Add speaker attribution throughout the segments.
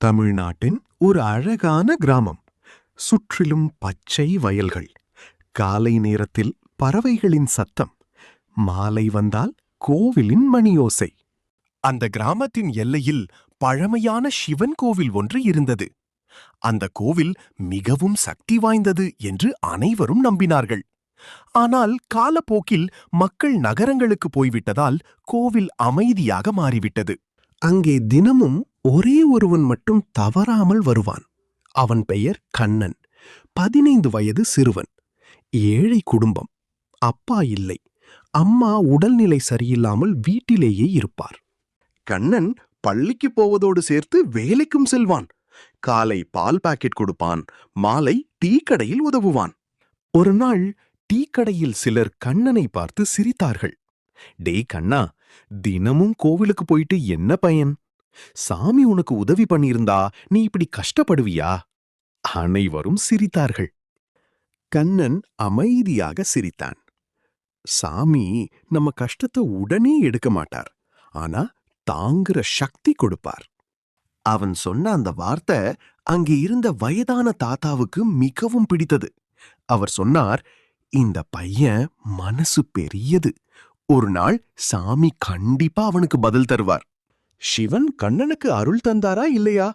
Speaker 1: தமிழ்நாட்டின் ஒரு அழகான கிராமம். சுற்றிலும் பச்சை வயல்கள். காலை நேரத்தில் பறவைகளின் சத்தம். மாலை வந்தால் கோவிலின் மணியோசை. அந்த கிராமத்தின் எல்லையில் பழமையான சிவன் கோவில் ஒன்று இருந்தது. அந்த கோவில் மிகவும் சக்தி வாய்ந்தது என்று அனைவரும் நம்பினார்கள். ஆனால் காலப்போக்கில் மக்கள் நகரங்களுக்கு போய்விட்டதால் கோவில் அமைதியாக மாறிவிட்டது. அங்கே தினமும் ஒரே ஒருவன் மட்டும் தவறாமல் வருவான். அவன் பெயர் கண்ணன். 15 வயது சிறுவன். ஏழை குடும்பம். அப்பா இல்லை. அம்மா உடல்நிலை சரியில்லாமல் வீட்டிலேயே இருப்பார். கண்ணன் பள்ளிக்கு போவதோடு சேர்த்து வேலைக்கும் செல்வான். காலை பால் பாக்கெட் கொடுப்பான், மாலை டீ கடையில் உதவுவான். ஒரு நாள் டீ கடையில் சிலர் கண்ணனை பார்த்து சிரித்தார்கள். டே கண்ணா, தினமும் கோவிலுக்கு போயிட்டு என்ன பயன்? சாமி உனக்கு உதவி பண்ணியிருந்தா நீ இப்படி கஷ்டப்படுவியா? அனைவரும் சிரித்தார்கள். கண்ணன் அமைதியாக சிரித்தான். சாமி நம்ம கஷ்டத்தை உடனே எடுக்க மாட்டார், ஆனா தாங்குற சக்தி கொடுப்பார். அவன் சொன்ன அந்த வார்த்தை அங்கே இருந்த வயதான தாத்தாவுக்கு மிகவும் பிடித்தது. அவர் சொன்னார், இந்த பையன் மனசு பெரியது. ஒரு நாள் சாமி கண்டிப்பா அவனுக்கு பதில் தருவார். சிவன் கண்ணனுக்கு அருள் தந்தாரா இல்லையா?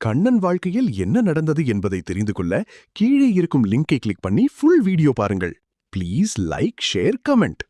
Speaker 1: கண்ணன் வாழ்க்கையில் என்ன நடந்தது என்பதை தெரிந்து கொள்ள கீழே இருக்கும் லிங்கை கிளிக் பண்ணி ஃபுல் வீடியோ பாருங்கள். Please like, share, comment.